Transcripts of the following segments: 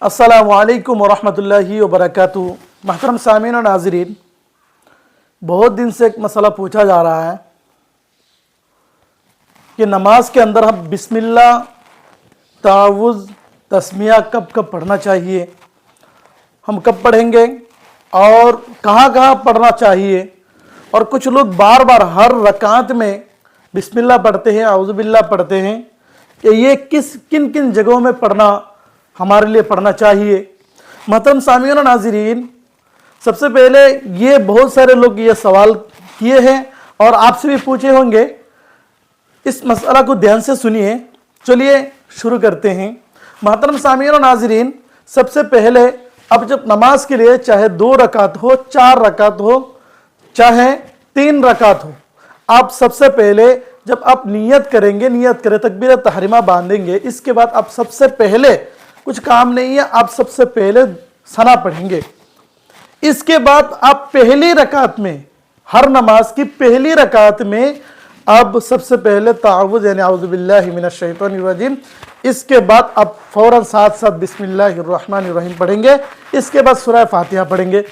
अस्सलामु अलैकुम वरहमतुल्लाहि वबरकातुहू। महतरम सामीन और नाज़रीन, बहुत दिन से एक मसला पूछा जा रहा है कि नमाज के अंदर हम बिस्मिल्लाह, तावुज़, तस्मिया कब कब पढ़ना चाहिए, हम कब पढ़ेंगे और कहाँ कहाँ पढ़ना चाहिए। और कुछ लोग बार बार हर रकात में बिस्मिल्लाह पढ़ते हैं, औज़ु बिल्लाह पढ़ते हैं कि ये किन किन जगहों में पढ़ना हमारे लिए पढ़ना चाहिए। महतरम सामीन और नाज़रीन, सबसे पहले ये बहुत सारे लोग ये सवाल किए हैं और आपसे भी पूछे होंगे। इस मसला को ध्यान से सुनिए। चलिए शुरू करते हैं। महतरम सामीन और नाज़रीन, सबसे पहले अब जब नमाज के लिए चाहे 2 रकात हो, 4 रकात हो, चाहे 3 रकात हो, आप सबसे पहले जब आप नियत करेंगे, नियत करें, तकबीर तहरीमा बांधेंगे, इसके बाद आप सबसे पहले कुछ काम नहीं है, आप सबसे पहले सना पढ़ेंगे। इसके बाद आप पहली रकात में, हर नमाज की पहली रकात में अब सबसे पहले तावुज़ यानी औज़ु बिल्लाहि मिनश शैतानिर रजीम, इसके बाद आप फौरन साथ साथ बिस्मिल्लाहिर रहमानिर रहीम पढ़ेंगे। इसके बाद सूरह फातिहा पढ़ेंगे।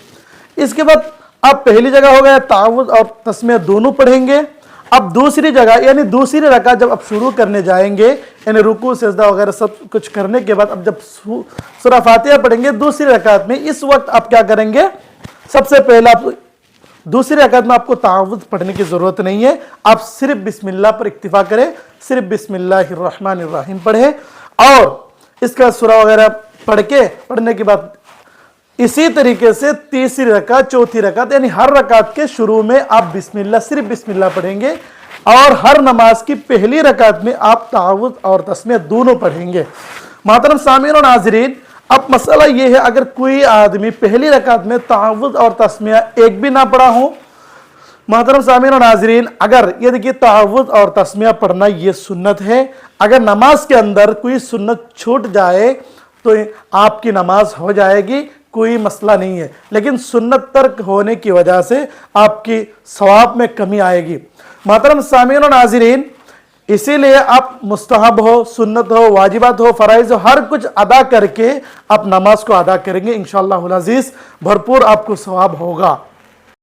इसके बाद आप पहली जगह हो गया तावुज़ और तस्मिया दोनों पढ़ेंगे। अब दूसरी जगह यानी दूसरी रकात जब आप शुरू करने जाएंगे, यानी रुकू सजदा वगैरह सब कुछ करने के बाद अब जब सूरह फातिहा पढ़ेंगे दूसरी रकात में, इस वक्त आप क्या करेंगे, सबसे पहले आप दूसरी रकात में आपको तावुज़ पढ़ने की ज़रूरत नहीं है, आप सिर्फ बिस्मिल्लाह पर इक्तिफा करें, सिर्फ बिस्मिल्लाहिर रहमानिर रहीम पढ़ें और इसका सूरह वगैरह पढ़ने के बाद इसी तरीके से तीसरी रकात, चौथी रकात, यानी हर रकात के शुरू में आप बिस्मिल्लाह, सिर्फ बिस्मिल्लाह पढ़ेंगे और हर नमाज की पहली रकात में आप तावुज़ और तस्मिया दोनों पढ़ेंगे। महतरम सामीन और नाज़रीन, अब मसला ये है, अगर कोई आदमी पहली रकात में तावुज़ और तस्मिया एक भी ना पढ़ा हो, महतरम सामीन और नाज़रीन, अगर ये देखिए तावुज़ और तस्मिया पढ़ना ये सुन्नत है, अगर नमाज के अंदर कोई सुन्नत छूट जाए तो आपकी नमाज हो जाएगी, कोई मसला नहीं है, लेकिन सुन्नत तर्क होने की वजह से आपकी सवाब में कमी आएगी। महतरम सामीन और नाज़रीन, इसीलिए आप मुस्तहब हो, सुन्नत हो, वाजिबात हो, फ़राइज़ हो, हर कुछ अदा करके आप नमाज को अदा करेंगे, इंशाअल्लाह अज़ीज़ भरपूर आपको सवाब होगा।